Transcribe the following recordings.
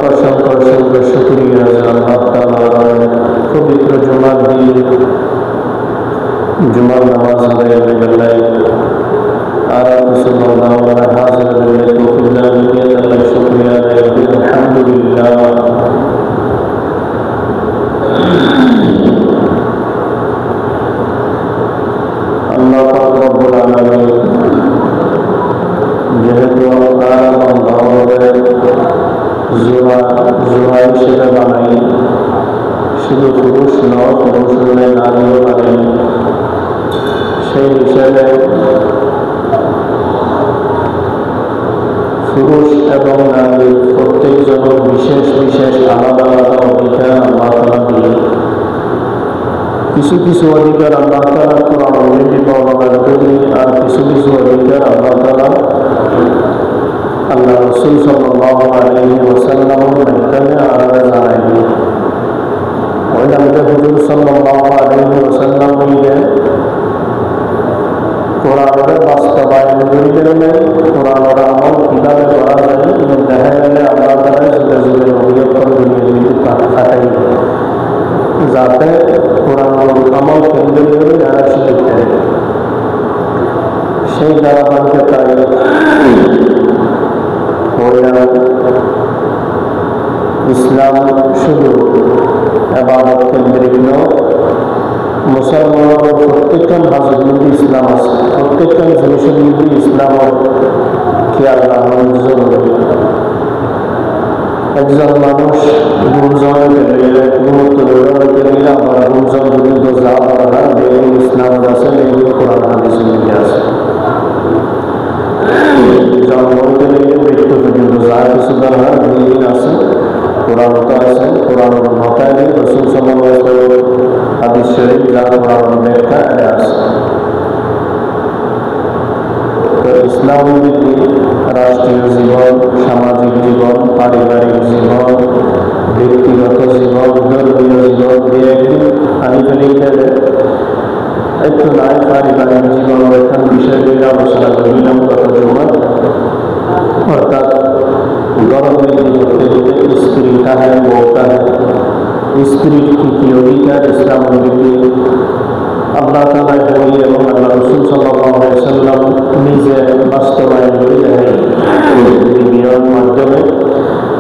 অসংখ্য শুকরিয়া যে আল্লাহ তাআলার পবিত্র জুমার দিন জুমার নামাজ আদায় বেলায় আর কিছু বান্দা আমরা হাজির হয়ে তৌফিক দান দিয়ে আল্লাহ শুকরিয়া আদায় করি। আলহামদুলিল্লাহ। আল্লাহ পাক রব্বুল আলামিন যেহেতু জোড়া হিসেবে বানাই, শুধু পুরুষ নয়, পুরুষ হলে নারীও বানাই, সেই হিসেবে পুরুষ এবং নারী প্রত্যেকজনের বিশেষ বিশেষ আলাদা আলাদা অধিকার আল্লাহ তাআলা দিয়ে কিছু কিছু অধিকার আল্লাহ তাআলা কোরআন অলরেডি বর্ণনা করি, আর কিছু কিছু অধিকার আল্লাহ তাআলা আল্লাহ রাসূল সাল্লাল্লাহু আলাইহি ওয়াসাল্লামের মাধ্যমে আলাদা জানাইনি। ওই আমাদের হুজুর সাল্লাল্লাহু আলাইহি ওয়াসাল্লাম বলেন কোরআনের বাস্তবায়ন করিলে কোরআনের আমল কিভাবে করা যায় এবং দেখা গেলে আল্লাহ তাআলা যুগে যুগে নবুয়ত পাঠাই যাতে কোরআনের আমল কেন্দ্র করে যারা শিখতে সেই ধারাবাহিকতায় ইসলাম শুধু ইবাদত কেন্দ্রিক নয়, মুসলমানের প্রত্যেকটা ভাষার মধ্যে ইসলাম আছে, প্রত্যেকটা জিনিসের মধ্যে ইসলামের খেয়াল রাখা জরুরি। একজন মানুষ গুরুজনের গুরুত্ব দিলে আমরা গুরুজন যদি যা করা যেগুলো ইসলামের আছে এগুলো কোরআন হাদিসের মধ্যে আছে। জন্ম হইতে লেগে মৃত্যু পর্যন্ত যা কিছু দরকার দিন আছে, কোরআন তো আছে, কোরআনের মোতাবেক রাসূল সাল্লাল্লাহু আলাইহি ওয়াসাল্লাম হাদিস শরীফ যা কোরআনের ব্যাখ্যা এটা আছে। তো ইসলাম ভিত্তিক রাষ্ট্রীয় জীবন, সামাজিক জীবন, পারিবারিক জীবন, ব্যক্তিগত জীবন, ধর্মীয় জীবন দিয়ে একদিন আমি ফেলিতে একটু নাই পারিবারিক জীবন এখান বিষয়গুলি আলোচনা করিলাম গত জুমা। অর্থাৎ গরমের করতে করতে স্ত্রী কাহে বউ কাহে, স্ত্রীর কি কি অধিকার ইসলাম আল্লাহ তাআলা বলি এবং আল্লাহ রাসূল সাল্লাল্লাহু আলাইহি ওয়াসাল্লাম নিজে বাস্তবায়ন করে দেখাই ভিডিওর মাধ্যমে।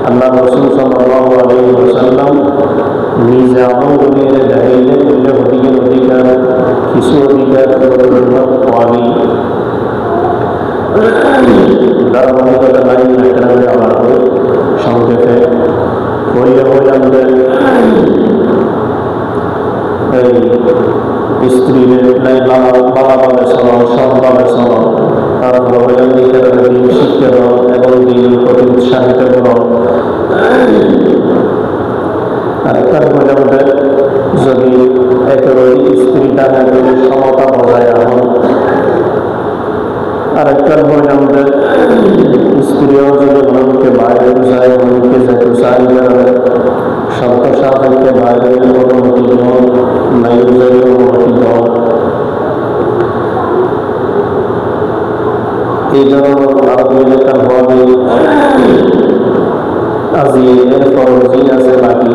আল্লাহ রাসূল সাল্লাল্লাহু আলাইহি ওয়াসাল্লাম নিজে আমল করে দেখাইলে অধিকার কিছু অধিকার পানি ধারাবাহিকতা নাই এখানে আমার সংক্ষেপে বললে হয়ে আমাদের এই স্ত্রীর বালাভাবে চলন, সৎভাবে চলন, তারপর দিন শিক্ষা দেওয়া এবং দিনের প্রতি উৎসাহিত করন। আর তারপরে আমাদের যদি একেবারে স্ত্রীটা সমতা বজায় রাখুন, আর একটার পরে আমাদের স্ত্রীও যদি মনকে বাইরে যায়, মনকে যেতে চাই সত্য সাহায্যকে বাইরে অনুমতি দেওয়া নাই অনুমতি দেওয়া, এই ধরনের আরো একটা ভাবে আজি এরপর দিন আছে বাকি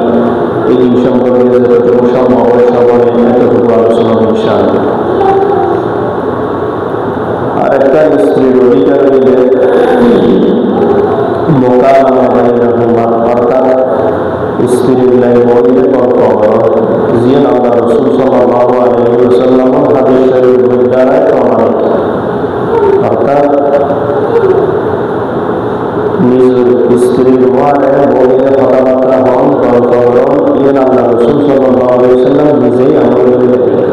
এই দিন সম্পর্কে যতটুকু সম্ভব হয় সবাই এতটুকু আলোচনা ইনশাআল্লাহ। আর একটা স্ত্রীর অধিকার হইলে মোকাবিলা বাইনাহুমা, অর্থাৎ স্ত্রীর লাই বইলে তর্ক করা জিয়ান আল্লাহ রাসূল সাল্লাল্লাহু আলাইহি ওয়াসাল্লামের হাদিস শরীফের দ্বারা প্রমাণিত। অর্থাৎ নিজের স্ত্রীর ওয়ারে বইলে কথাবার্তা হন, তর্ক করন, ইয়ান আল্লাহ রাসূল সাল্লাল্লাহু আলাইহি ওয়াসাল্লাম নিজেই আমল করে দেখেন।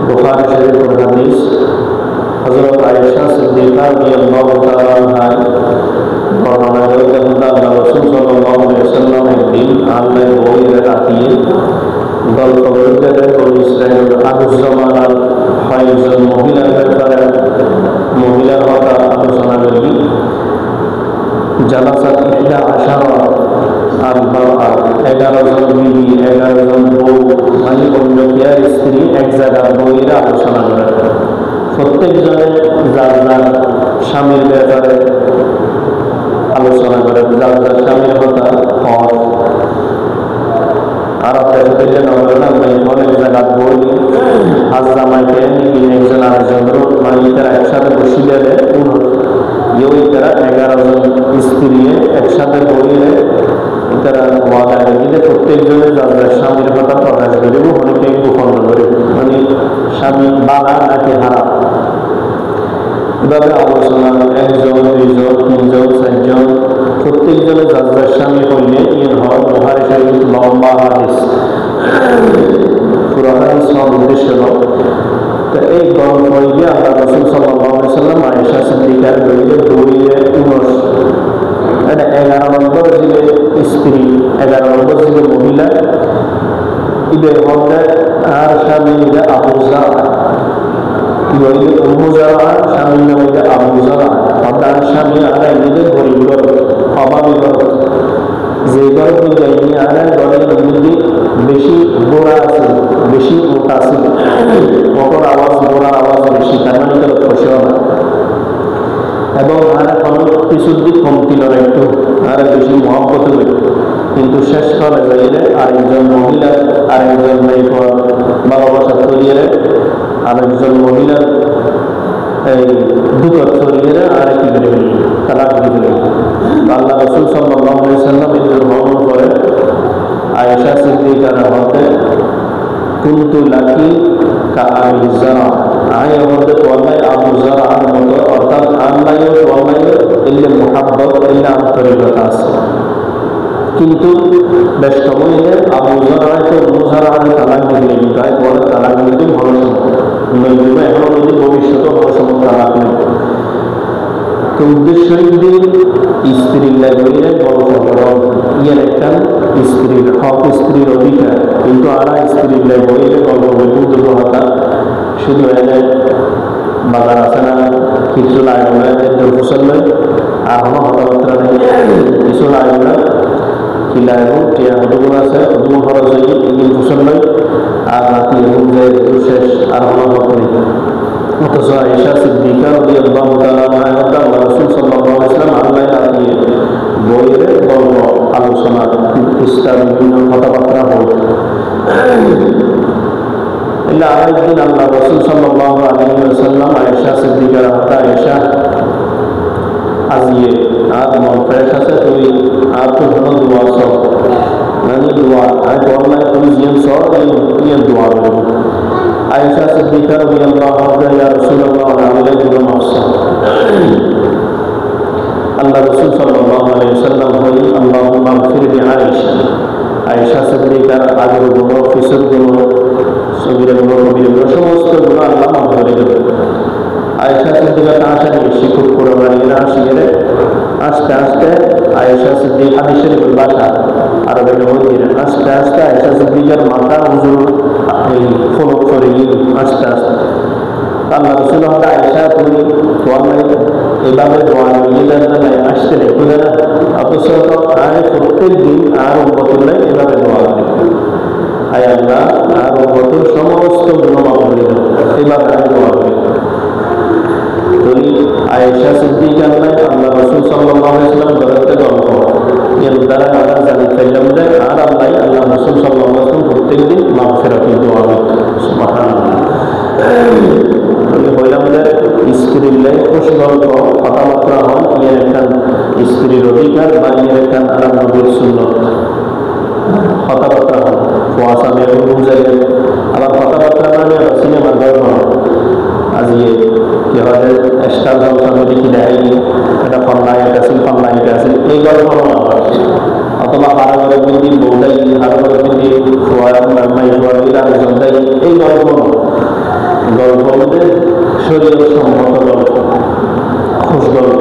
বুখারী শরীফের হাদিস হযরত আয়েশা সিদ্দিকা রাদিয়াল্লাহু তাআলা আনহা বর্ণনা করেন, আল্লাহ রাসূল সাল্লাল্লাহু আলাইহি ওয়াসাল্লাম একদিন আল্লাহর বইয়ের রাতিয়ে গল্প করতে বনি ইসরাঈলের আগের জামানার কয়েকজন মহিলার ব্যাপারে মহিলার কথা আলোচনা করি। জালাসাত ইহদা আশারা আল-বারআ, 11 জন বিবি, 11 জন বউ, মানে অন্য কেয়ার স্ত্রী এক জায়গায় বইয়ের আলোচনা করে। প্রত্যেকজনে যার যার স্বামীর ব্যাপারে আলোচনা করে, যার যার স্বামীর কথা হক আর অনেক জায়গা বই হাজ জামাইকে একজন আরেকজন মানে তারা একসাথে বসি দেবে তারা 11 জন স্ত্রী একসাথে বইলে তারা ওয়াদা দিলে প্রত্যেকজনে যার যার স্বামীর কথা প্রকাশ করিব, অনেকে গোপন করে মানে স্বামী বালা নাকি হারাম এভাবে আলোচনা 1 জন 2 জন 3 জন 4 জন প্রত্যেকজনে যার যার স্বামী হইলে এর হয় বুখারী শরীফ লম্বা হাদিস, পুরো হাদিস হওয়ার উদ্দেশ্য হল তো এই গল্প হইলে আল্লাহ রাসূল সাল্লাল্লাহু আলাইহি সাল্লাম আয়েশা সিদ্দিকার বইলে বইয়ে 19 এটা 11 নম্বর ছিল স্ত্রী, 11 নম্বর ছিল মহিলা ঈদের মধ্যে আর স্বামী আবু জারা স্বামীর নাম আবু জারা আপনার স্বামী আর এমনিতে গরিব অভাবী গর্ব যে গর্ব যাইনি আর গরিবের মধ্যে বেশি গোড়া আছে, বেশি মোটা আছে, মোটর আওয়াজ গোড়ার আওয়াজ বেশি, তার মানে তার খুশিও না এবং আর কোনো কিছুর দিক কমতি নয় একটু আর বেশি মহব্বত হবে, কিন্তু শেষ করে যাইলে আরেকজন মহিলা আরেকজন মেয়ে ভালোবাসা তৈরিয়ে আরেকজন মহিলার এই দুটো ছড়িয়ে আরেকটি বেড়ে তালাক দিয়ে আল্লাহ রাসূল সাল্লাল্লাহু আলাইহি সাল্লাম এর বর্ণনা করে আয়েশা সিদ্দিকার হতে কুনতু লাকি কা আবু জারা আয় হতে ওয়াল্লাহ আবু জারা আর মতো অর্থাৎ আল্লাহর ওয়াল্লাহ ইল্লা মুহাব্বত ইল্লা আন্তরিকতা আছে, কিন্তু বেশ সময়ে আবু জারা তো মুজারা তালাক দিয়ে গায় বলে তালাক দিতে ভালো সময় এখন যদি ভবিষ্যতে ভালো সময় তালাক নেই তো উদ্দেশ্য স্ত্রীর লাগলে গল্প করা ইয়ের একটা স্ত্রীর হক, স্ত্রীর অধিকার, কিন্তু আর স্ত্রীর লাগলে গল্প বিপুল হতা শুধু এনে বাজার আছে না কিছু লাগবে না এদের ফসল নয় আর আমার হতাবার্তা নেই কিছু লাগবে না কি লাগবে টিয়া হতগুলো আছে হতগুলো খরচ হয়ে এগুলো ফসল নয় আর রাত্রি ঘুম যায় শেষ আর আমার হক নেই। অথচ আয়েশা সিদ্দিকা রাদিয়াল্লাহু তাআলা আনহা আল্লাহ রাসূল সাল্লাল্লাহু আলাইহি ওয়াসাল্লাম আল্লাহর দিয়ে বইয়ের গল্প আলোচনা ইসলাম বিভিন্ন কথাবার্তা হোক এলা আরেকদিন আল্লাহ রাসূল সাল্লাল্লাহু আলাইহি ওয়াসাল্লাম আয়েশা সিদ্দিকা আয়েশা আজিয়ে আর মন ফ্রেশ আছে তুই আর তো ভালো দোয়া সব মানে দোয়া আর বললাই তুমি জিয়ান সব এই দোয়া করো আয়েশা সিদ্দিকা রাদিয়াল্লাহু আনহা ইয়া রাসূলুল্লাহ আলাইহি ওয়াসাল্লাম আল্লাহ রাসূল সাল্লাল্লাহু আলাইহি ওয়াসাল্লাম বলেন আল্লাহুম্মা গফির লি আয়েশা আয়েশা সিদ্দিকার আগের গুনাহ ফিসর গুনাহ সগীরা গুনাহ কবিরা গুনাহ সমস্ত গুনাহ আল্লাহ মাফ করে দেবেন। আয়েশা সিদ্দিকা আশা নিয়ে শিক্ষক কোরবানিরা শিখে আস্তে আস্তে আয়েশা সিদ্দিকা হাদিসের ভাষা আরবের মধ্যে আস্তে আস্তে আয়েশা সিদ্দিকার মাথা হুজুর এই ফলক করে আস্তে আস্তে আল্লাহ রাসূল আয়েশা তুমি তোমার এইভাবে দোয়া নিয়ে আসতে রেখে না অথচ আর প্রত্যেক দিন আর উম্মতুল্লাহ এভাবে দোয়া করে আয় আল্লাহ আর উম্মতের সমস্ত গুনাহ মাফ করে দাও এইভাবে আমি দোয়া করি। আয়েশা সিদ্দিকা আল্লাহ রাসূল সাল্লাল্লাহু আলাইহি ওয়াসাল্লাম বলতে গল্প এর দ্বারা আমরা জানি পেলাম যে আর আল্লাহ রাসূল সাল্লাল্লাহু আলাইহি ওয়াসাল্লাম প্রত্যেকদিন মাগফিরাতের দোয়া করতেন সুবহানাল্লাহ। হইলাম যে স্ত্রীর লাই খুশ গল্প কথাবার্তা হন এর একটা স্ত্রীর অধিকার বা এর একটা আল্লাহ নবীর সুন্নাত কথাবার্তা হন কুয়াশা মেয়ে বুঝাই আবার কথাবার্তা মানে সিনেমার গল্প আজকে কি হয় স্টার জলসামে কি দেয়নি এটা ফলনায় এটা আছে ফলনায় এটা আছে এই গল্প অথবা পারিবারিক দিন বৌদাই পারিবারিক দিন এই গল্প গল্প মধ্যে শরীর সম্মত গল্প খুশ গল্প।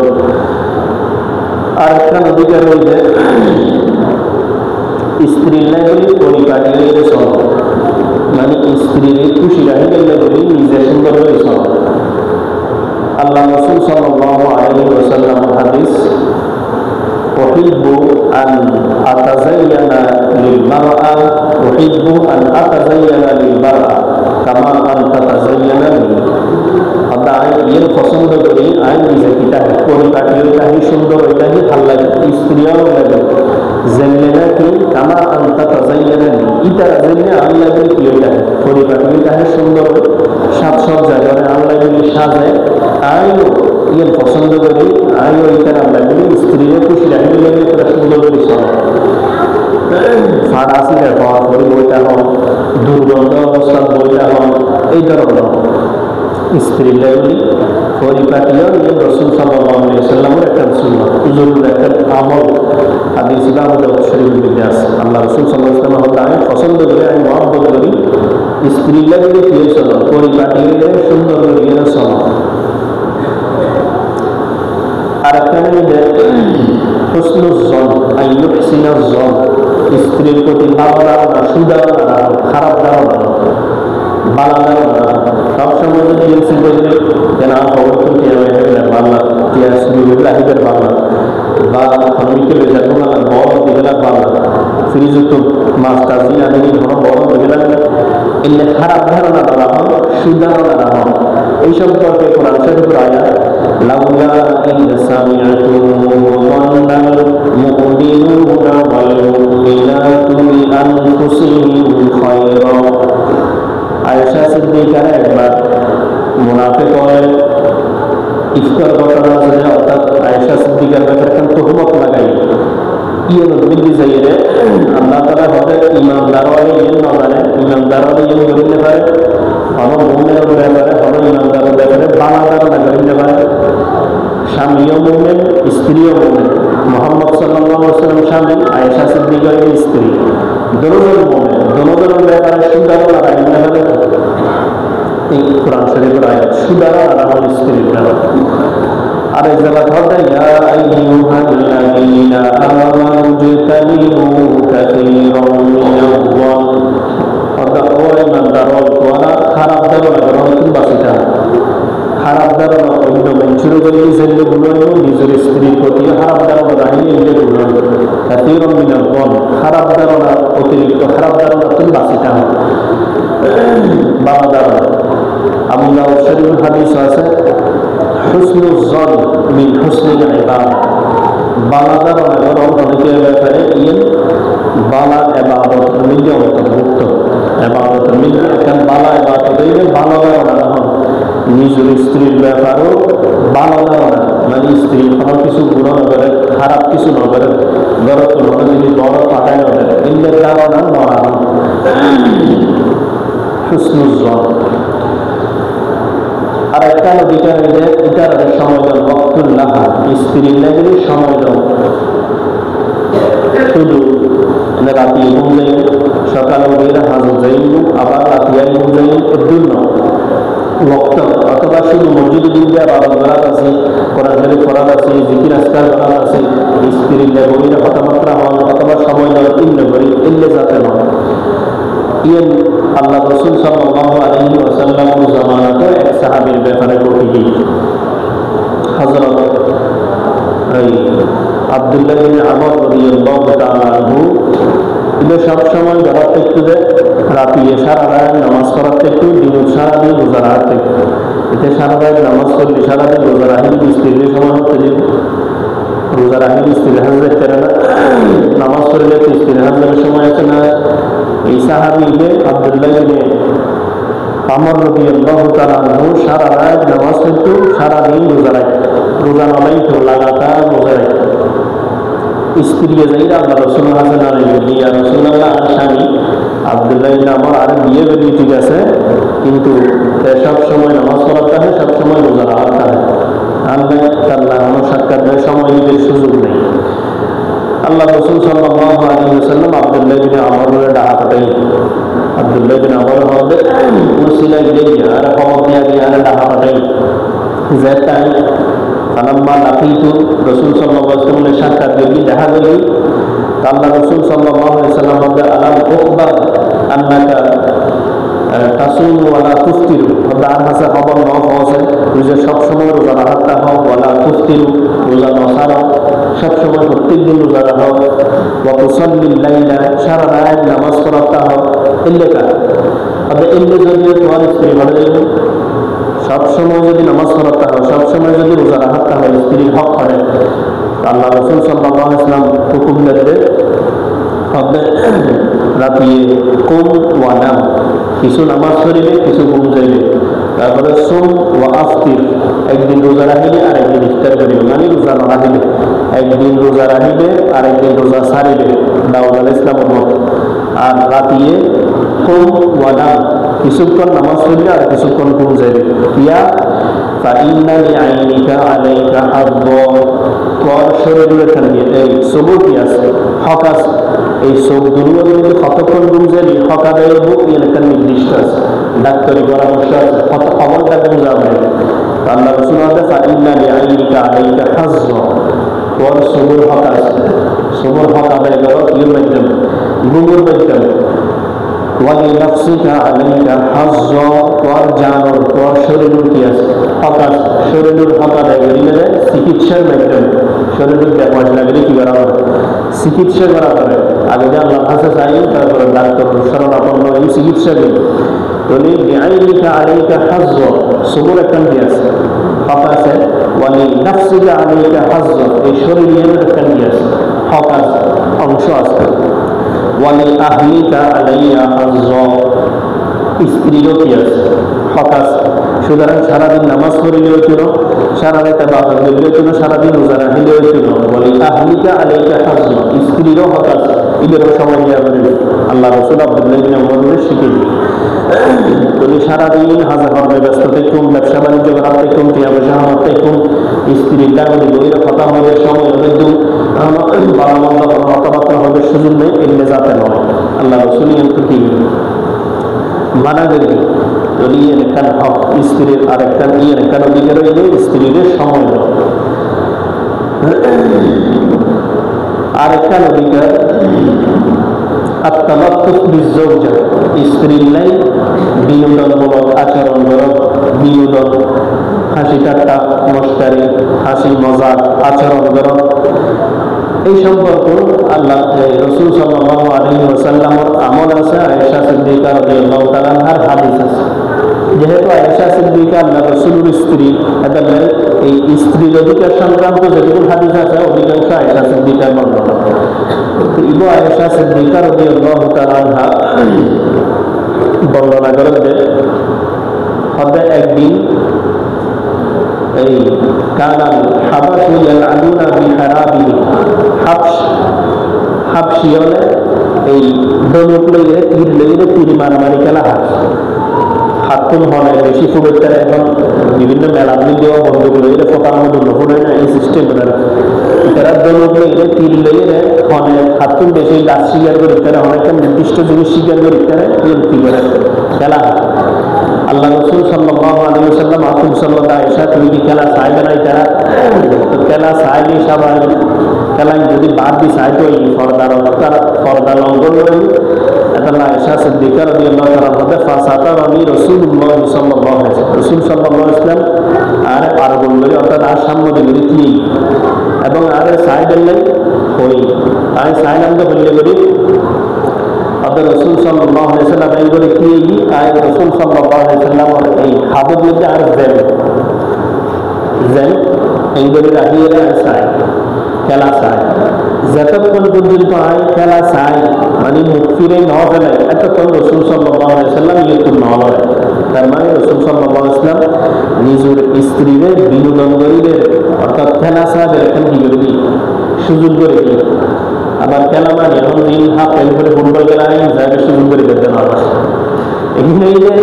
আর একটা অধিকার হইতে স্ত্রীর লাগে পরিপাটি হইতে সব মানে স্ত্রীর খুশি রাখি গেলে বলি নিজে সুন্দর হয়ে সব। আল্লাহ রাসূল সাল্লাল্লাহু আলাইহি ওয়াসাল্লাম হাদিস উহিব্বু আন আতাযায়্যানা লিল মারআ উহিব্বু আন আতাযায়্যানা লিল মারআ কামা আনতা তাযায়্যানা লি। আমরা আইন পছন্দ করি, আইন নিজে কিটা পরিপাটি ওইটাই সুন্দর, ওইটাই ভাল লাগে, স্ত্রীও লাগে জেনে নাকি কামা আনতা তাযায়্যানা লি, ইটা জেনে আল্লাহ কি ওইটা পরিপাটি ওইটাই সুন্দর সাজসজ্জা করে আল্লাহ সাজায়, আইনও ইয়ের পছন্দ করি, আইনও ইটার আল্লাহ স্ত্রীর খুশি রাখি লাগে সুন্দর করে চলে। ফাড়াসিরা হওয়ার পরে বইটা হন, দুর্গন্ধ অবস্থার বইটা হন, এই ধরনের স্ত্রী লেগুলি পরিপাটিও ইয়ে রাসূল সাল্লাল্লাহু আলাইহি ওয়াসাল্লামের একটা সুন্নাত, হুজুরের একটা আমল। হাদিস ইমাম শরীফের মধ্যে আছে আল্লাহ রাসূল সাল্লাল্লাহু আলাইহি ওয়াসাল্লাম আমি পছন্দ করি, আমি মহব্বত করি স্ত্রী লেগুলি কি চলো পরিপাটি সুন্দর করে গিয়ে চলো। আর একটা হুসনুল জন আন ইউহসিনাল জন, স্ত্রীর প্রতি ভালো ধারণা, সুধারণা না, খারাপ ধারণা না, ভালো ধারণা। সবসময় যদি চিন্তা করি কেন খবর করতে বাংলা টিয়াস রাহিবের বাংলা বা বিকেলে যাবো না বড় দিবেলা বাংলা ফ্রিজুক্ত মাছ টাজি আদি ধরো বড় দিবেলা এলে খারাপ ধারণা না হন, সুধারণা না হন। এই সম্পর্কে কোরআন শরীফের আয়াত লাউলা ইন সামিআতুমু যান্নাল মুমিনুনা ওয়াল মুমিনাতু বিআনফুসিহিম খায়রা। আয়েশা সিদ্দিকার একবার মুনাফিক হয়ে ইফতার ঘটনা আছে, অর্থাৎ আয়েশা সিদ্দিকার ব্যাপারে তহমত লাগাই ইয়ে নদী যাইয়ে আল্লাহ তাআলা হবে ইমানদারওয়ালি ইয়ে নজারে, ইমানদারওয়ালি ইয়ে করিতে পারে, হলো মুমিনের ব্যাপারে, হলো ইমানদারের ব্যাপারে বানাদার না করিতে পারে। স্বামীও মুমিন, স্ত্রীও মুমিন। মুহাম্মদ সাল্লাল্লাহু আলাইহি ওয়াসাল্লাম স্বামী, আয়েশা সিদ্দিকার স্ত্রী, দুজনের মুমিন, দুজনের ব্যাপারে সুধারণা রাখতে হবে। এই কোরআন শরীফের আয়াত সুধারণা রাখুন স্ত্রীর ব্যাপারে। আর এই জায়গা ধরতে ইয়া আইয়ুহাল্লাযীনা আমানু ইজতানিবু কাসীরাম মিনাল যান, অর্থাৎ ও ইমানদারগণ তোমরা খারাপ ধারণা গ্রহণ বাঁচিতা। খারাপ ধারণা অন্য মানুষের উপরে যেগুলো গুলো নিজের স্ত্রীর প্রতি খারাপ ধারণা রাখলে এগুলো গুলো কাসীরাম মিনাল যান, খারাপ ধারণা অতিরিক্ত খারাপ ধারণা তুমি বাঁচিতা হয় ভালো ধারণা। আবু দাউদ শরীফের হাদিস আছে হুসনুল জন মিন হুসনিল ইবাদা, বালা ধারণা গ্রহণ অনেকের ব্যাপারে ইয়ে বালা ইবাদতের মধ্যে অন্তর্ভুক্ত। ইবাদতের মধ্যে একটা বালা ইবাদত হইলে ভালো ধারণা রাখুন নিজের স্ত্রীর ব্যাপারেও ভালো ধারণা, মানে স্ত্রী কোনো কিছু গুণ করে, খারাপ কিছু না করে, গরত মনে যদি বড় পাঠায় না করে এগুলোর ধারণা নড়া হুসনুল জন। আর একটা নদীটা হইলে এটার সময় দেন ওয়াক্তুল্লাহ, স্ত্রীর লাগলে সময় দেন, শুধু রাতে ঘুম যাই, সকালে উঠে হাজর যাই, আবার রাতে ঘুম যাই, এর জন্য ওয়াক্ত। অথবা শুধু মসজিদে দিকে আবাদত করার আছে, কোরআন শরীফ পড়ার আছে, জিকির আজকার করার আছে, স্ত্রীর লাগলে কথাবার্তা হন, অথবা সময় দেওয়ার ইল্লে করি, ইল্লে যাতে নয়। ইয়ে আল্লাহ রাসূল সাল্লাল্লাহু আলাইহি ওয়াসাল্লাম জামানাতে এক সাহাবীর ব্যাপারে ঘটেছে। হযরত আব্দুল্লাহ ইবনে আমর রাদিয়াল্লাহু তাআলা আনহু ইলে সব সময় ঘর থেকে যে রাতে সারা রাত নামাজ পড়তে একটু দিন সারা দিন রোজা রাখতে, এতে সারা রাত নামাজ পড়লে সারা দিন রোজা রাখি স্ত্রীর সময় হতে রোজা রাখি স্ত্রীর হাজ দেখতে না, নামাজ পড়লে স্ত্রীর হাজের সময় আছে না। এই সাহাবীকে আব্দুল্লাহ ইবনে আমর রাদিয়াল্লাহু তাআলা আনহু সারা রাত নামাজ পড়তো, সারা দিন রোজা রাখতো, রোজা নলাই তো লাগাতার রোজা রাখতো। স্ত্রী যাইরা আল্লাহ রাসূলের কাছে নারাই ইয়া রাসূলুল্লাহ, স্বামী আব্দুল্লাহ ইবনে আমর আর বিয়ে করি ঠিক আছে, কিন্তু সব সময় নামাজ পড়তে হয়, সব সময় রোজা রাখতে হয়, আল্লাহ সাক্ষাৎ সময় দিতে সুযোগ নেই। আল্লাহ রাসূল সাল্লাল্লাহু আলাইহি ওয়াসাল্লাম আব্দুল্লাহ ইবনে আমরের ডাহা পাঠাই, আব্দুল্লাহ ইবনে আমর হবে মুসলিম দিয়ে আর খবর দিয়ে আর ডাহা পাঠাই যে তাই ফালাম্মা লাকিতু রাসূল সাল্লাল্লাহু আলাইহি ওয়াসাল্লামের সাক্ষাৎ দিয়ে দেখা গেল আল্লাহ রাসূল সাল্লাল্লাহু আলাইহি ওয়াসাল্লাম বলে আলাম উখবার আন্নাকা তাসুমু ওয়ালা তুফতিরু, আর হাসা খবর ন হওয়া তুই যে সবসময় রোজা রাখতে হও, ওয়ালা তুফতিরু রোজা নসারো, সবসময় প্রত্যেক দিন রোজা রাখো, ওয়াতুসাল্লিল লাইলা, সারা রাত নামাজ পড়া হোক, এলে কার তবে এলে যদি তোমার স্ত্রী ভালো যাবে, সবসময় যদি নামাজ পড়া হয়, সবসময় যদি রোজা রাখতে হয়, স্ত্রীর হক করে, আল্লাহ রাসূল সাল্লাল্লাহু আলাইহি ওয়াসাল্লাম হুকুম দেবে হবে রাতিয়ে কুম ওয়া নাম, কিছু নামাজ পড়িবে, কিছু ঘুম যাইবে। তারপরে সুম ওয়া আফতির, একদিন রোজা রাখিবে আর একদিন ইফতার করিবে, মানে রোজা না রাখিবে, একদিন রোজা রাখিবে আর একদিন রোজা ছাড়িবে দাউদ আলাইহিস সালামের মতো। আর রাতিয়ে কুম ওয়া নাম, কিছুক্ষণ নামাজ পড়িবে আর কিছুক্ষণ ঘুম যাইবে। ইয়া ফাইন্না লিআইনিকা আলাইকা হাব্ব, তোর শরীরের এখানে এই সবুর কি আছে, হক আছে, এই সব দুনিয়ার মধ্যে কতক্ষণ ঘুম যাবে, হক আদায়ের বুক এর একটা নির্দিষ্ট আছে, ডাক্তারি পরামর্শ আছে, কত খবরটা ঘুম যাবে। আল্লাহ রাসূল বলেন ফাইন্না লিআইনিকা আলাইকা হাজ্জ, তোর সবুর হক আছে, সবুর হক আদায় করো এর মাধ্যমে, ঘুমের মাধ্যমে। ওয়ালি নাফসিকা আলাইকা হাজ্জ, তোর জানোর, তোর শরীরের কি আছে, হক আছে, শরীরের হক আদায় করিলে চিকিৎসার মাধ্যমে, শরীরের ব্যাপার লাগলে কি করা হবে, চিকিৎসা করা হবে। আগে যে আল্লাহ কাছে চাই, তারপরে ডাক্তার শরণাপন্ন এই চিকিৎসা দিই। বলি বিআইনিকা আলাইকা হাজ্জ, সবুর একটা কি আছে, হক আছে। ওয়ালি নাফসিকা আলাইকা হাজ্জ, এই শরীরের একটা কি আছে, হক আছে, অংশ আছে। ওয়ালি আহলিকা আলাইয়া হাজ্জ, স্ত্রীরও কি আছে, হক আছে। সুতরাং সারাদিন নামাজ পড়িলেও হইতো, সারা রাত ইবাদত করিলেও হইতো, সারাদিন রোজা রাখিলেও হইতো। ওয়ালি আহলিকা আলাইকা হাজ্জ, স্ত্রীরও হক আছে, এদেরও সময় দেওয়া করিবে। আল্লাহ রাসূল আব্দুল্লাহ ইবনে উমর শিখিয়ে দিই, তুমি সারাদিন হাজার হরবে ব্যস্ত থাকুন, ব্যবসা বাণিজ্য করা থাকুন, টিয়া পয়সা আমার থাকুন, স্ত্রীর ডাকলে বইয়ের কথা হবে, সময় হবে, ভালো মন্দ কথাবার্তা হবে, সুযোগ নেই, এগুলো যাতে নয়। আল্লাহ রাসূল কিন্তু কি মানা করবে, যদি ইয়ের একটা হক স্ত্রীর আর একটা ইয়ের একটা অধিকার হইলে স্ত্রীর সময় দেওয়া। আর একটা অধিকার আত্মাবাত্তুফ বিজ্জৌজা, স্ত্রীর লাই বিনোদনমূলক আচরণ করো, বিনোদন, হাসি ঠাট্টা মস্কারি, হাসি মজাক আচরণ করো। এই সম্পর্ক আল্লাহ রাসূল সাল্লাল্লাহু আলাইহি ওয়াসাল্লামের আমল আছে। আয়েশা সিদ্দিকা রাদিয়াল্লাহু তাআলা আনহার হাদিস আছে। যেহেতু আয়েশা সিদ্দিকা আল্লাহ রাসূলের স্ত্রী, এজন্য এই স্ত্রীর অধিকার সংক্রান্ত যেগুলো হাদিস আছে অধিকাংশ আয়েশা সিদ্দিকার বর্ণনা। ইবু আয়েশা সিদ্দিকা রাদিয়াল্লাহু তাআলা আনহা বর্ণনা করেন যে হযরত একদিন এই কানাল হাবাশু ইয়ালআনুনা বিহারাবি, হাবশিয়লে এই ধনুক লইয়ে তীর লইয়ে তীর মারামারি খেলা হাতুন হলে বেশি ফুটের, এখন বিভিন্ন মেলার দিয়েও বন্দুক লইয়ে ফোটানো ধন্য ফুটে না, এই সিস্টেম তারা ধনুক লইয়ে তীর লইয়ে হনে হাতুন বেশি গাছ শিকার করে তারা অনেকটা নির্দিষ্ট জিনিস শিকার করে তারা কি করে খেলা। আল্লাহ রাসূল সাল্লাল্লাহু আলাইহি ওয়াসাল্লাম আকুম সাল্লাল্লাহু আলাইহি ওয়াসাল্লাম তুমি কি খেলা চাই না, তারা খেলা চাইনি সবাই, খেলা যদি বাদ দিয়ে চাইতো এই পর্দা লঙ্ঘন করে আল্লাহ আয়েশা সিদ্দিকা রাদিয়াল্লাহু তাআলা বলে ফাসাতারানি রাসূলুল্লাহ সাল্লাল্লাহু আলাইহি ওয়াসাল্লাম, রাসূল সাল্লাল্লাহু আলাইহি ওয়াসাল্লাম আর পারগণ করে অর্থাৎ আর সামনে দিকে কি এবং আর সাইডের নাই হই তাই সাইড আমরা বললে করি আবার রাসূল সাল্লাল্লাহু আলাইহি ওয়াসাল্লাম এই করে কি তাই রাসূল সাল্লাল্লাহু আলাইহি ওয়াসাল্লাম এই হাবুদ মধ্যে আর জেন এই করে রাখিয়ে সাই খেলা চাই, যতক্ষণ পর্যন্ত হয় খেলা চাই মানে মুখ ফিরে ন ফেলে এতক্ষণ রাসূল সাল্লাল্লাহু আলাইহি ওয়াসাল্লাম ইয়তুন ন হয়। তার মানে রাসূল সাল্লাল্লাহু আলাইহি ওয়াসাল্লাম নিজের স্ত্রীদের বিনোদন করিবে, অর্থাৎ খেলা চাইবে এখন কি করবি সুযোগ করে দিই। আবার খেলা মানে এখন দিন হাফ টাইম করে ফুটবল খেলা হয় জায়গায় সুযোগ করে দিতে না। এখানে যে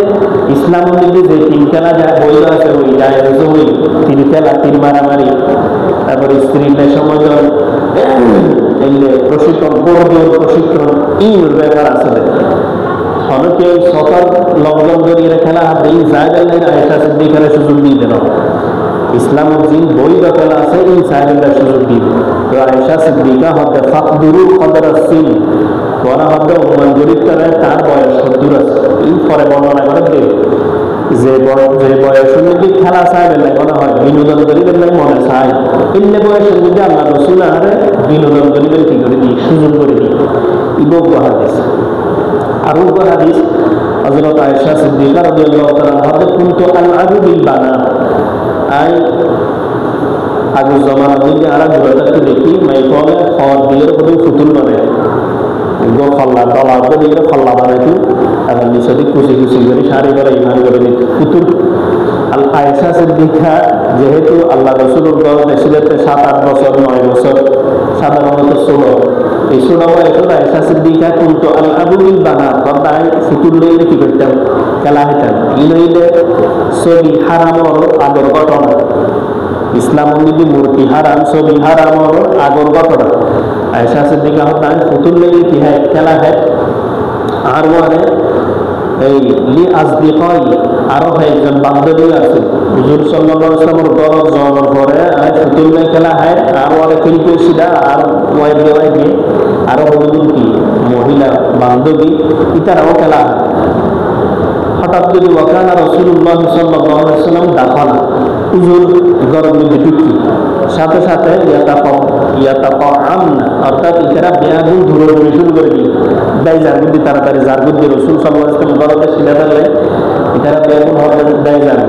ইসলাম মধ্যে যে তিন খেলা যা বই আছে ওই যায় ওই তিন খেলা, তীর মারামারি, তারপরে স্ত্রীদের সমাজন, প্রশিক্ষণ, প্রশিক্ষণ এই ব্যাপার আছে। অনেকে সকাল লঙ্ঘন করিয়ে খেলা এই জায়গায় আয়েশা সিদ্দিকার সুযোগ দিয়ে দেন। ইসলামের যে বৈধ খেলা আছে এই জায়গায় সুযোগ দিবে। তো আয়েশা সিদ্দিকা হতে ফাকদুরু কদর সিন ওরা হতে অনুমান গরিব করে তার বয়স 70 আছে। এই পরে বর্ণনা করে দেবে যে বয়সের মধ্যে খেলা চাইবে না মনে হয় বিনোদন করিবেন না মনে চায় এমনি বয়সের মধ্যে আল্লাহ রসুল আরে বিনোদন করিবেন কি করে দিই সুযোগ করে দিই ইবক হাদিস। আর হাদিস হযরত আয়েশা সিদ্দিকা রাদিয়াল্লাহু তাআলা আনহা কুনতু আলআবু বিল বানাত আই আগের জমানার মধ্যে আর ঘুরাতে দেখি মাইকলে খাওয়ার দিয়ে কোনো ফুতুল বানায় খল্লা ডলার দিয়ে খল্লা বানাইতো এবং নিচে কুচি কুচি করে শাড়ি করে ইমান করে নিত পুতুল। আল আয়েশা সিদ্দিকা যেহেতু আল্লাহ রসুলের দল ছিলেন 7-8 বছর 9 বছর সাধারণত ষোল এই 16 বছর আয়েশা সিদ্দিকা কিন্তু আল আবুল বানা তাই ফুতুল লইলে কি করতাম খেলা হইতাম ই লইলে ছবি হারামর আগর ঘটনা ইসলাম যদি মূর্তি হারাম ছবি হারামর আগর ঘটনা আয়েশা সিদ্দিকা হতান ফুতুল লইলে কি হয় খেলা হয়। আর মানে এই লি আসদিকাই আরো একজন বান্ধবী আছে হুজুর সাল্লাল্লাহু আলাইহি ওয়াসাল্লামের দরজ জমানোর পরে আর ফুতুল লই খেলা হয় আর ওরে কিন্তু সিধা আর ওয়াইবে আরো বন্ধু কি মহিলা বান্ধবী ইতারাও খেলা হয়। হঠাৎ করে ওয়াকানা রাসূলুল্লাহ সাল্লাল্লাহু আলাইহি ওয়াসাল্লাম দাফানা হুজুর গরম মধ্যে ঢুকি সাথে সাথে ইয়াতাকাআমনা অর্থাৎ ইতারা বেয়াগুন দূরে শুরু করে দিই দাই যার বুদ্ধি তাড়াতাড়ি যার বুদ্ধি রাসূল সাল্লাল্লাহু আলাইহি ওয়াসাল্লাম গরমে ছিলা দিলে ইতারা বেয়াগুন হবে দাই যার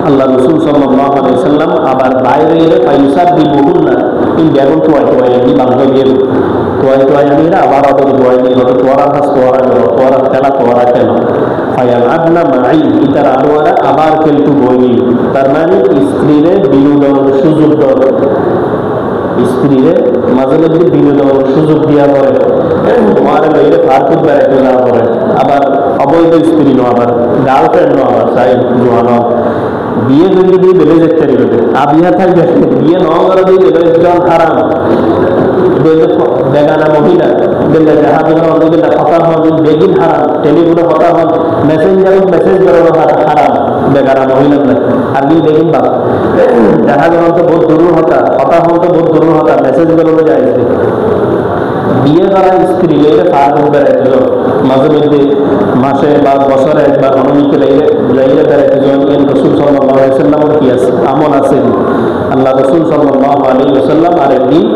আল্লাহ রাসূল সাল্লাল্লাহু আলাইহি ওয়াসাল্লাম আবার বাইরে এলে ফাইসাব বিবুহুন্না ইন বেয়াগুন তোয়াই দি বান্ধবী তোয়াই আমিরা আবার আদর তোয়াই দি হতো তোরা হাস তোরা খেলা তোরা কেন ফায়াল আদনা মাই ইতার আরওয়ারা আবার খেলতু বইনি তার মানে স্ত্রীরে বিনোদন সুযোগ দেওয়া স্ত্রীরে মাঝে মধ্যে বিনোদন সুযোগ দিয়া করে তোমার মেয়েরে ফারকুদ বেড়াইতে যাওয়া করে আবার অবৈধ স্ত্রী নো আবার গার্লফ্রেন্ড নো আবার চাই জোয়ানো বিয়ে যদি দিয়ে বেড়ে যেতে পারবে আবিয়া থাকবে বিয়ে ন করে দিয়ে বেড়ে হারাম বেগানা মহিলা দিলে যাহা দিন দিলে কথা হন বেগিন হারাম টেলিফোনে কথা হন মেসেঞ্জারত মেসেজ করানো হারাম বেগানা মহিলা আর কি বেগিন বা যাহা জন তো বহুত দূর হতা কথা হন তো বহুত দূর হতা মেসেজ করানো যায় বিয়ে করা স্ত্রী লেগে ফারুক বেড়াইতে যাও মাঝে মধ্যে মাসে বা বছরে একবার অনুমতি লাইলে বেড়াইতে যাও রসুল সাল্লাল্লাহু আলাইহি ওয়াসাল্লামের কি আছে আমল আছে আল্লাহ রসুল সাল্লাল্লাহু আলাইহি ওয়াসাল্লাম আরেকদিন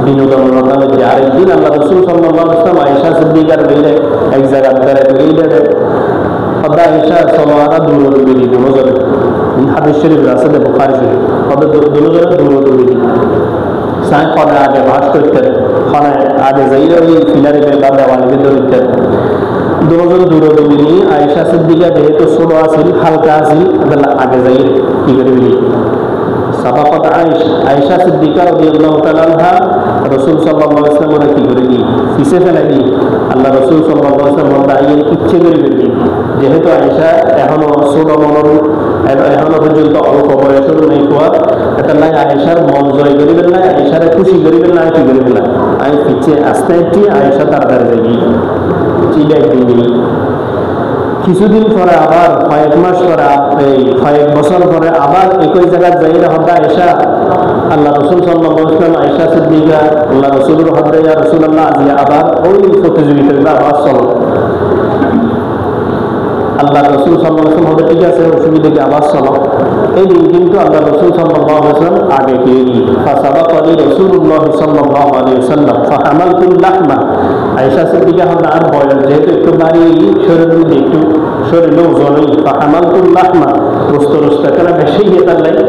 বিনোদনের মধ্যে আরেকদিন আল্লাহ রসুল সাল্লাল্লাহু আলাইহি ওয়াসাল্লাম আয়েশা সিদ্দিকার বেড়ে এক জায়গায় বেড়াইতে গেলে সদা আয়েশা সাল্লাল্লাহু দূর বেরি দুজন হাদিস শরীফ আছে বুখারী শরীফ সদা দুজন দূর বেরি সাই পরে আগে ভাস করতেন ফলে আগে যাইলে ওই ফিলারে বা দেওয়ালিতে ধরতে দুজন দূরদূরিনী আয়েশা সিদ্দিকা যেহেতু ছোট আছিল হালকা আছিল আগে যাইলে কি করে বলি সাবাকাত আয়েশা সিদ্দিকা রাদিয়াল্লাহু তাআলা আনহা রাসূল সাল্লাল্লাহু আলাইহি ওয়াসাল্লাম কি করে দি পিছে ফেলে দি আল্লাহ রাসূল সাল্লাল্লাহু আলাইহি ওয়াসাল্লাম দাঁড়িয়ে ইচ্ছে করে দি যেহেতু আয়েশা এখনো ছোট মনের এখনো পর্যন্ত অল্প বয়সের নেই কোয়া এটা নাই আয়েশার মন জয় করিবেন না আয়েশারে খুশি করিবেন না কি করিবেন না আমি পিছিয়ে আস্তে একটি আয়েশা তাড়াতাড়ি যাই চিলাই দিই কিছুদিন পরে আবার কয়েক মাস পরে কয়েক বছর পরে আবার একই জায়গায় যাই হদ্দা আয়েশা আল্লাহ রসুল সাল্লাল্লাহু আলাইহি ওয়াসাল্লাম আয়েশা সিদ্দিকা আল্লাহ রসুলের হদ্দা ইয়া রাসূলুল্লাহ আজিয়া আবার ওই প্রতিযোগিতাটা আবার চলো আল্লাহ রসুল সাল্লাল্লাহু আলাইহি ওয়াসাল্লাম ঠিক আছে অসুবিধাকে আবার চলো এই দিন কিন্তু আল্লাহ রসুল সাল্লাল্লাহু আলাইহি ওয়াসাল্লাম আগে গিয়ে গিয়ে ফাসাবাকানি রাসূলুল্লাহ সাল্লাল্লাহু আলাইহি ওয়াসাল্লাম ফাহামালতুল লাহমা আয়েশা সিদ্দিকা হন আর বয়স যেহেতু একটু বাড়ি শরীরের মধ্যে একটু শরীরে ওজনই ফাহামালতুল লাহমা গোস্ত কেন বেশি যেতে লাগে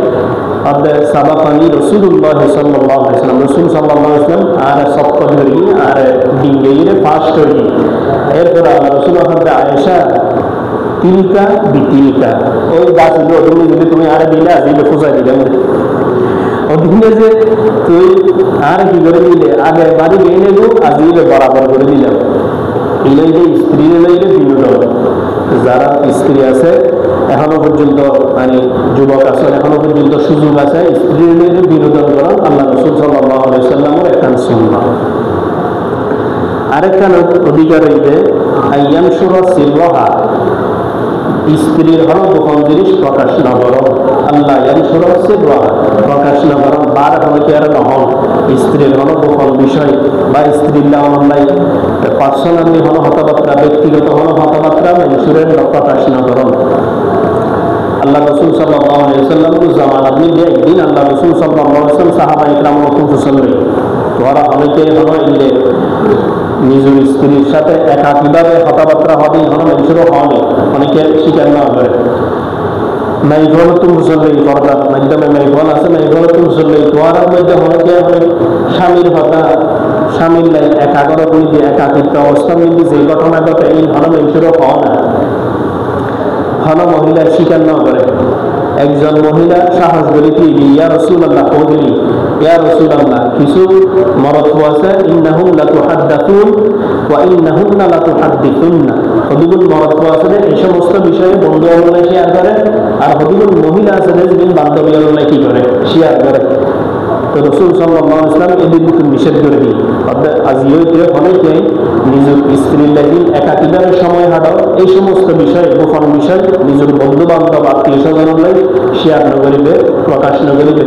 অর্থাৎ সাবাকানি রাসূলুল্লাহ সাল্লাল্লাহু আলাইহি ওয়াসাল্লাম রাসূল সাল্লাল্লাহু আলাইহি ওয়াসাল্লাম আর সপ্ত ধরি আর ডিঙ্গিয়ে ফাস্ট হই এরপর আল্লাহ রসুল হদ্দা আয়েশা তিলকা বিতিলকা ওই গাছ ওদিনে যদি তুমি আরে দিলে আজিলে ফুসাই দিলে ওদিনে যে তুই আর কি করে দিলে আগে বাড়ি গিয়ে নেবো আজিলে বরাবর করে দিলাম লইলে স্ত্রী লইলে বিনোদন যারা স্ত্রী আছে এখনো পর্যন্ত মানে যুবক আছে এখনো পর্যন্ত সুযোগ আছে স্ত্রী লইলে বিনোদন করেন আল্লাহ রসুল সাল্লাল্লাহু আলাইহি ওয়াসাল্লামের একটা সুন্নাহ। আরেকটা অধিকার হইবে আইয়াম সুরা সিরহা স্ত্রীর হলো গোপন জিনিস প্রকাশ না করো আল্লাহ ইয়ানসুরা সিরহা প্রকাশ না করো বার হইতে আর নহল স্ত্রীর হল গোপন বিষয় বা স্ত্রীর অনলাই পার্সোনালি হল হতবার্তা, ব্যক্তিগত হল হতবার্তা মানুষের প্রকাশ না করুন। আল্লাহ রসুল সাল্লাল্লাহু আলাইহি ওয়াসাল্লাম জামানাত মধ্যে একদিন আল্লাহ রসুল সাল্লাল্লাহু আলাইহি ওয়াসাল্লাম সাহাবা ইকরাম কুফুসল্লি তোরা অনেকে হলো ইলে নিজের স্ত্রীর সাথে একাকীভাবে কথাবার্তা হবে হলো মানুষেরও হয়নি, অনেকে স্বীকার না করে মাইঘল তুমসল্লি পর্দার মাধ্যমে মাইঘল আছে, মাইঘল তুমসল্লি তোয়ার মধ্যে অনেকে স্বামীর কথা স্বামীর লাই একাগ্রত নিয়ে একাকিত্ব অবস্থা নিয়ে যে ঘটনা ঘটে এই হলো মানুষেরও হয় না, হলো মহিলার স্বীকার না করে। একজন মহিলা সাহস করে ইয়া রাসূলুল্লাহ কইলি ইয়া রাসূলুল্লাহ কিছু মরদ আছে ইন্নাহুম লা তুহাদ্দাতুন ওয়া ইন্নাহুন্না লা তুহাদ্দিসুন্না, হদিগুল মরদ আছে এই সমস্ত বিষয়ে বন্ধু বলে শেয়ার করে, আর হদিগুল মহিলা আছে যে বান্ধবী বলে কি করে শেয়ার করে। তো রাসূল সাল্লাল্লাহু আলাইহি ওয়াসাল্লাম এদিকে নিষেধ করে দিই আজিও অনেকে নিজের স্ত্রীর লাগি একাকীভাবে সময় হাঁটাও এই সমস্ত বিষয় গোপন বিষয় নিজের বন্ধু বান্ধব আত্মীয় স্বজনের লাগে শেয়ার না করিবে, প্রকাশ না করিবে।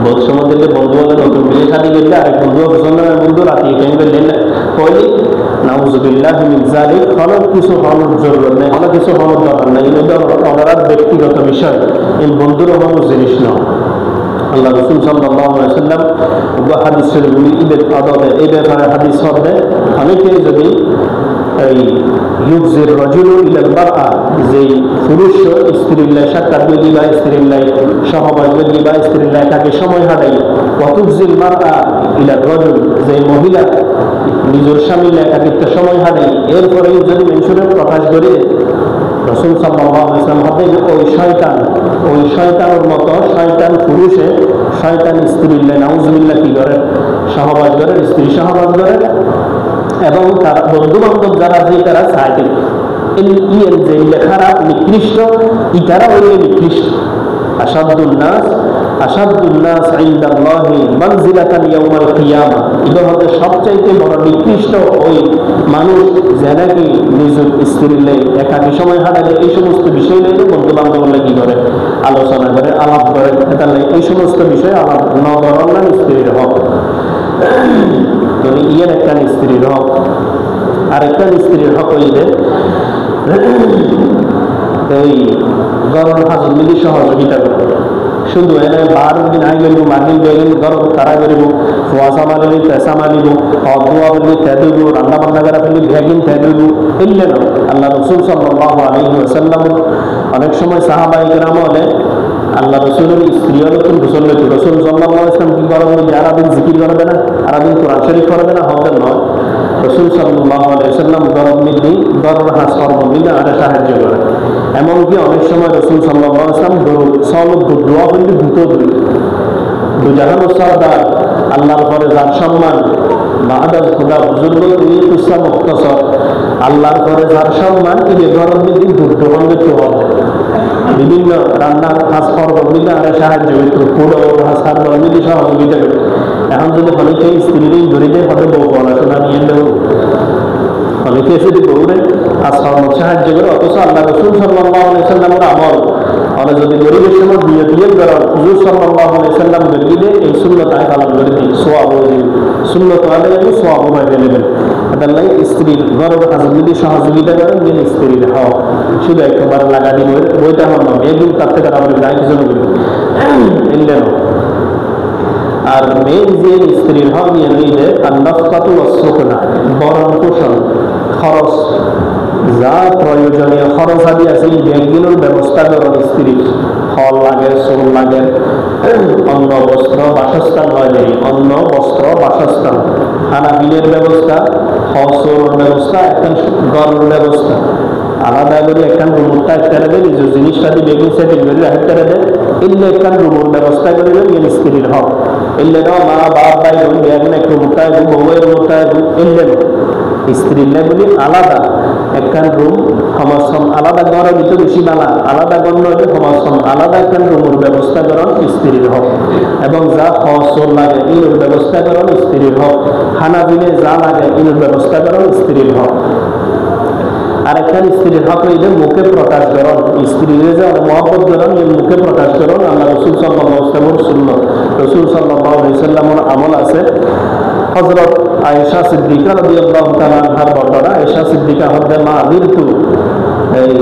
বোধ সময় থেকে বন্ধু বলে নতুন বিয়ে শাদী করলে আরেক বন্ধু পছন্দের বন্ধু রাতি কেন করলেন কইলি নাউজুবিল্লাহ মিন যালিক, হলো কিছু হওয়ার জরুরত নেই, হলো কিছু হওয়ার দরকার নেই, এটা অনারার ব্যক্তিগত বিষয়, এই বন্ধুর হওয়ার জিনিস নয়। আল্লাহ রসুল সাল্লাল্লাহু আলাইহি ওয়াসাল্লাম হাদিস শরীফগুলি ঈদের আদবে এই ব্যাপারে হাদিস হবে অনেকে যদি এই ইউজির রাজুলু ইলাল মারআ যে পুরুষ স্ত্রীর লাই সাক্ষাৎ করি বা স্ত্রীর লাই সহবাস করি বা স্ত্রীর লাই তাকে সময় হাঁটাই, ওয়াতুজিল মারআ ইলাল রাজুল যে মহিলা নিজের স্বামীর লাই একাকিত্ব সময় হাঁটাই, এরপরে যদি মানুষের প্রকাশ করে রাসূল সাল্লাল্লাহু আলাইহি ওয়াসাল্লাম হবে ওই শয়তানের মতো শয়তান পুরুষে শয়তান স্ত্রীর লাই নাউজুবিল্লাহ কি করে সহবাস করে, স্ত্রী সহবাস করে এবং তার বন্ধু বান্ধব যারা আছে তারা সাইডে ইয়ের যে লেখারা নিকৃষ্ট ইতারা ওই নিকৃষ্ট। আসাদুন্নাস ইনদাল্লাহি মানজিলাতান ইয়াউমাল কিয়ামা, এটা হচ্ছে সবচাইতে বড় নিকৃষ্ট ওই মানুষ যে নাকি নিজের স্ত্রীর লাই একাকী সময় হাঁটাবে এই সমস্ত বিষয় নিয়ে বন্ধু বান্ধব কি করে আলোচনা করে আলাপ করে, তাহলে এই সমস্ত বিষয়ে আলাপ নগরণ স্ত্রীর হক মানে ইয়ের একটা স্ত্রীর হক, আর একটা স্ত্রীর হক হইলে এই গরম হাজর মিলি সহযোগিতা করবে, শুধু এনে বার দিন আই গেল মাগিল বেগিন গরম তারা করিব ফুয়াশা মারিলি পেশা মারিব অধুয়া বললি তেদিব রান্না বান্না করা ফেলি ভেগিন তেদিব এলে না। আল্লাহ রসুল সাল্লাল্লাহু আলাইহি ওয়াসাল্লাম অনেক সময় সাহাবায়ে কেরাম হলে আল্লাহ রসুলের স্ত্রীও নতুন গোসল লইত, রসুল সাল্লাল্লাহু আলাইহি ওয়াসাল্লাম কি করেন আরাদিন জিকির করবে না, আরাদিন কোরআন শরীফ করবে না, হবে নয়। রসুল সাল্লাল্লাহু আলাইহি ওয়াসাল্লাম গরম মিলি গরম হাস কর্ম মিলে আরে সাহায্য করে। এমনকি অনেক সময় রসুল সাল্লাল্লাহু আলাইহি ওয়াসাল্লাম সওয়ালত দোয়া করলে দুটো দুজাহান সরদার আল্লাহর পরে যার সম্মান বাদাল খোদা বুজুর্গ তিনি তুসা মুখতসর আল্লাহর পরে যার সম্মান তিনি গরম মিলি দুটো করতে হবে, বিভিন্ন রান্নার হাস কর্ম মিলে আরে সাহায্য করত, পুরো হাস কর্ম মিলে সহযোগিতা করত। এখন যদি অনেকে স্ত্রীর ধরিতে হবে বউ পড়াশোনা নিয়ে দেব, অনেকে যদি বউরে আশ্রমত সাহায্য করে, অথচ আল্লাহ রসুল সাল্লাল্লাহু আলাইহি ওয়াসাল্লামের আমল আমরা যদি গরিবের সময় দিয়ে দিয়ে করার হুজুর সাল্লাল্লাহু আলাইহি ওয়াসাল্লাম দিলে এই সুন্নত আয় পালন করে দিই সোয়াব সুন্নত আলে সোয়াব হয়ে গেলেন। আল্লাহ স্ত্রীর গরম হাজর যদি সহযোগিতা করেন যিনি স্ত্রীর হক শুধু একবার লাগা দিন বইটা হল না একদিন তার থেকে আমরা গায়ে কিছু করি এলেন। আর মেন যে স্ত্রীর হক নিয়ে নিলে আন্নাফকাতু ওয়াসসুকনা বরণ পোষণ খরচ যা প্রয়োজনীয় খরচ আদি আছে ব্যাগগুলোর ব্যবস্থা করেন স্ত্রীর, ফল লাগে চোল লাগে অন্ন বস্ত্র বাসস্থান হয় নেই, অন্ন বস্ত্র বাসস্থান খানা পিনের ব্যবস্থা ফসলের ব্যবস্থা একখান গরমের ব্যবস্থা আলাদা করে একখান রুমটা একটা দেয় নিজের জিনিসটা দিয়ে বেগিং সেটিং করে একটা দেয় এলে একখান রুমের ব্যবস্থা করে দেবেন স্ত্রীর হক এলে না মা বাপ ভাই বোন দেখেন একটু মোটায় বউয়ের মোটায় এলে স্ত্রীর বলি আলাদা একখান রুম সমাশ্রম আলাদা ঘরের ভিতরে বেশি বালা আলাদা গণ্য হলে সমাশ্রম আলাদা একখান রুমের ব্যবস্থা করেন স্ত্রীর হক, এবং যা ফসল লাগে ইনের ব্যবস্থা করেন স্ত্রীর হক, খানা দিলে যা লাগে ইনের ব্যবস্থা করেন স্ত্রীর হক। আর একটা স্ত্রীর হক হইলে মুখে প্রকাশ করুন, স্ত্রীর যে মহব্বত করুন এই মুখে প্রকাশ করুন। আল্লাহ রসুল সাল্লাল্লাহু আলাইহি ওয়াসাল্লামের সুন্নাত, রসুল সাল্লাল্লাহু আলাইহি ওয়াসাল্লামের আমল আছে। হযরত আয়েশা সিদ্দিকা রাদিয়াল্লাহু তাআলা আনহার বর্ণনা, আয়েশা সিদ্দিকা হতে মা বিরতু এই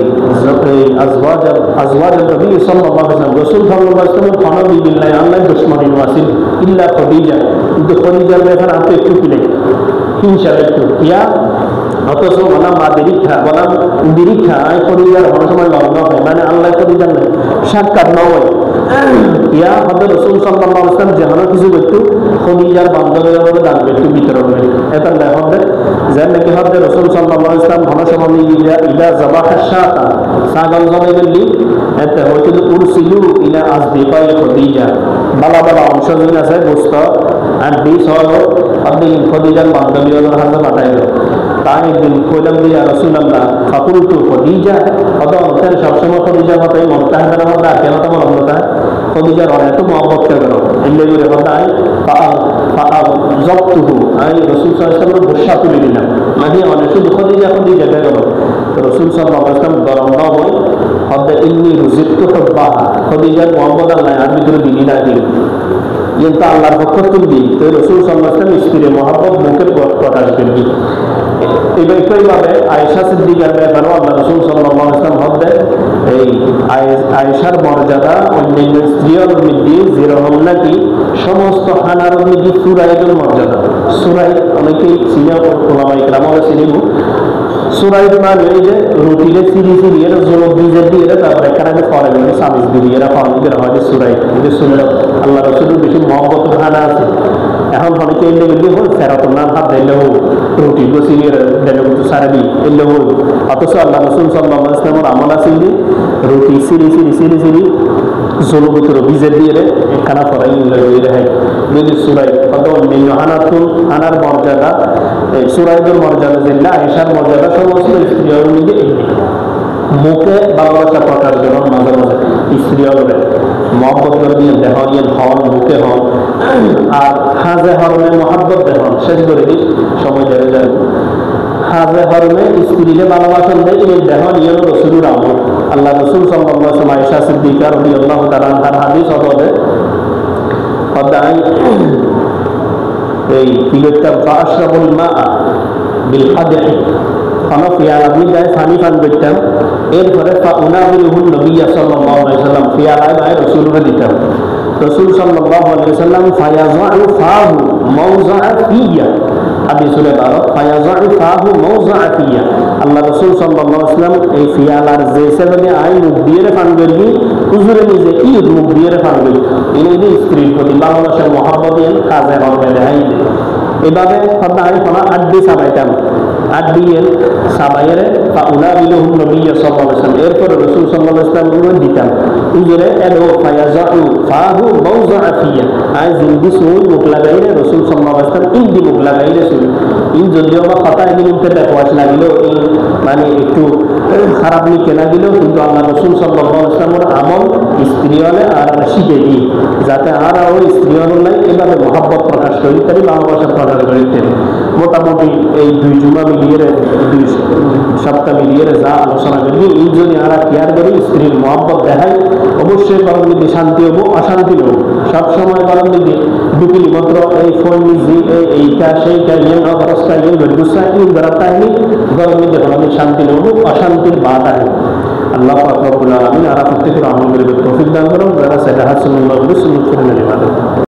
আজওয়াজ নবী সাল্লাল্লাহু আলাইহি ওয়াসাল্লাম, রাসূল সাল্লাল্লাহু আলাইহি ওয়াসাল্লাম খানা বিল্লাহ আল্লাহ দুশমনী ওয়াসিল ইল্লা খদিজা, কিন্তু খদিজার ব্যাপারে আপনি একটু কিলে হিংসা একটু ইয়া, অথচ বললাম মা দীক্ষা বললাম দীক্ষা আয় খদিজার অনেক সময় লগ্ন হয়, মানে আল্লাহ খদিজার নাই সাক্ষাৎ নয় ইয়া হতে রাসূল সাল্লাল্লাহু আলাইহি ওয়াসাল্লাম যেন কিছু একটু খদিজার বান্ধবীর মধ্যে দান একটু বিতরণ হয়। এটা না হবে যে নাকি হতে রাসূল সাল্লাল্লাহু আলাইহি ওয়াসাল্লাম ঘন সময় ইলা যাবাহা শাতা ছাগল জবাই করলি এতে হয়তো উরসিলু ইলা আসদিকাই খদিজা, বালা বালা অংশ যেন আছে গোস্ত আর ডিশ হলো আপনি খদিজার বান্ধবীর হাতে পাঠাই দেন। তাই একদিন কইলাম যে ইয়া রাসূলুল্লাহ ফাকুলতু খদিজা, অত অন্তর সবসময় খদিজার মতোই মনটা হাতের মধ্যে কেন তোমার অন্তটা খদিজার এত মহব্বত করো এলে করে হতায় জবতুহু আমি রাসূল সাল্লাল্লাহু আলাইহি ওয়াসাল্লাম বর্ষা তুলে দিলাম, নাকি অনেক শুধু খদিজা খদিজা করো। তো রাসূল সাল্লাল্লাহু আলাইহি ওয়াসাল্লাম গরম না হয় হতে ইন্নী রুজিতু হুব্বাহা, খদিজার মহব্বত আল্লাহ আর ভিতরে দিলি না দিল, কিন্তু আল্লাহর পক্ষ থেকে তো রাসূল সাল্লাল্লাহু আলাইহি ওয়াসাল্লাম স্ত্রীর মহব্বত মুখে প্রকাশ করবি। একইভাবে আয়েশা সিদ্দিকার ব্যাপারেও আল্লাহ রাসূল সাল্লাল্লাহু আলাইহি ওয়াসাল্লাম হতে এই আয়েশার মর্যাদা অন্যান্য স্ত্রীর মধ্যে যেরকম নাকি সমস্ত খানার মধ্যে সুরাইদের মর্যাদা। সুরাই অনেকেই চিনা ওলামায়ে কেরামরা চিনিব। সুরাইদ মানে এই যে রুটিরে সিরি সিরি এর জল ভিজে দিয়ে তারপরে এখানে ফলে গেলে সামিজ দিয়ে এরা পানি দেওয়া হয় সুরাই, এটা শুনলে আল্লাহ রাসূলের বেশি মহব্বত খানা আছে। এখন অনেকে এলে গেলে হল ফেরাতুন নাম হাত দিলে হোক রুটি বসিয়ে দিলে কিন্তু সারাবি এলে হোক, অথচ আল্লাহ রাসূল সাল্লাল্লাহু আলাইহি ওয়াসাল্লামের আমল আছে যে রুটি সিরি সিরি সিরি সিরি জলবুতর ভিজে দিয়ে একখানা ফরাই রেখে যদি সুরাই কত অন্যান্য আনার মর্যাদা এই সুরাইদের মর্যাদা যেটা আয়েশার মর্যাদা সমস্ত স্ত্রীর মধ্যে মুখে ভালোবাসা প্রকাশ করেন মাঝে মাঝে স্ত্রী হবে মহব্বত করে দিয়ে দেহন হন মুখে হন আর হাজে হরমে মহাব্বত দেহন শেষ করে দিই সময় ধরে যাবে। হাজে হরমে স্ত্রীকে ভালোবাসন দেয় এই দেহন ইয়ের রসুলুর আমল। আল্লাহ রসুল সাল্লাল্লাহু আলাইহি ওয়াসাল্লাম আয়েশা সিদ্দিকা রাদিয়াল্লাহু তাআলা আনহার হাদিস হবে কদাই এই কিলোটা ফাশরাবুল মা বিল হাদি ফিয়াল আপনি গায়ে পানি পান করতাম, এরপরে উনাবিরুহুন নবী সাল্লাল্লাহু আলাইহি ওয়াসাল্লাম ফিয়ালায় গায়ে রাসূলকে দিতাম। রাসূল সাল্লাল্লাহু আলাইহি ওয়াসাল্লাম ফায়াযু ফাহু মাওযা'a ফিয়া, হাদিসে বারো ফায়াযু ফাহু মাওযা'a ফিয়া। আল্লাহ রাসূল সাল্লাল্লাহু আলাইহি ওয়াসাল্লাম এই ফিয়ালার যে সেবনে আই মুখ দিয়ে পান করবি হুজুরে নিজে কি মুখ দিয়ে পান করবি এই স্ত্রীর প্রতি ভালোবাসার মহব্বতের কাজে হবে দেখাই। এভাবে সদাই কোনো আড্ডি সাবাইতাম, আড্ডিয়ের সাবাইয়ের উনাবিলুহুন নবী সাল্লাল্লাহু আলাইহি ওয়াসাল্লাম, এরপর রাসূল সাল্লাল্লাহু আলাইহি ওয়াসাল্লাম দিতাম উজুরে এলো ফায়াযু ফাহু মাওযা'a ফিয়া। আই জিন্দি সুই মুখ লাগাইলে রাসূল সাল্লাল্লাহু আলাইহি ওয়াসাল্লাম ইন্দি মুখ লাগাইলে সুই ইন যদিও বা কথা এমনিতে দেখওয়াজ লাগিল মানে একটু খারাপ লিখে না দিলেও কিন্তু আল্লাহ রাসূল সাল্লাল্লাহু আলাইহি ওয়াসাল্লামের আমল স্ত্রী হলে আর শিখে দিই যাতে আর ওই স্ত্রী হল নাই এভাবে মহব্বত প্রকাশ করি তাই ভালোবাসা প্রকাশ করিতেন। মোটামুটি এই দুই জুমা মিলিয়ে দুই সপ্তাহ মিলিয়ে যা আলোচনা করি এই জন্য আর কেয়ার করি স্ত্রীর মহব্বত দেখাই। অবশ্যই কারণ যদি শান্তি হবো অশান্তি হবো সবসময় কারণ যদি দুকিলি মাত্র এই ফোন নিজি এইটা সেইটা ইয়ে নবরস্তা ইয়ে বেগুসা এই বেড়াতাহনি গরম মধ্যে আমি শান্তি নেবো অশান্তির বাদ আহে। আল্লাহ পাক রব্বুল আলামিন আর প্রত্যেকের আমল করে তৌফিক দান করুন, যারা সেটা হাসিনুল্লাহ সুন্নাত করে নেবেন।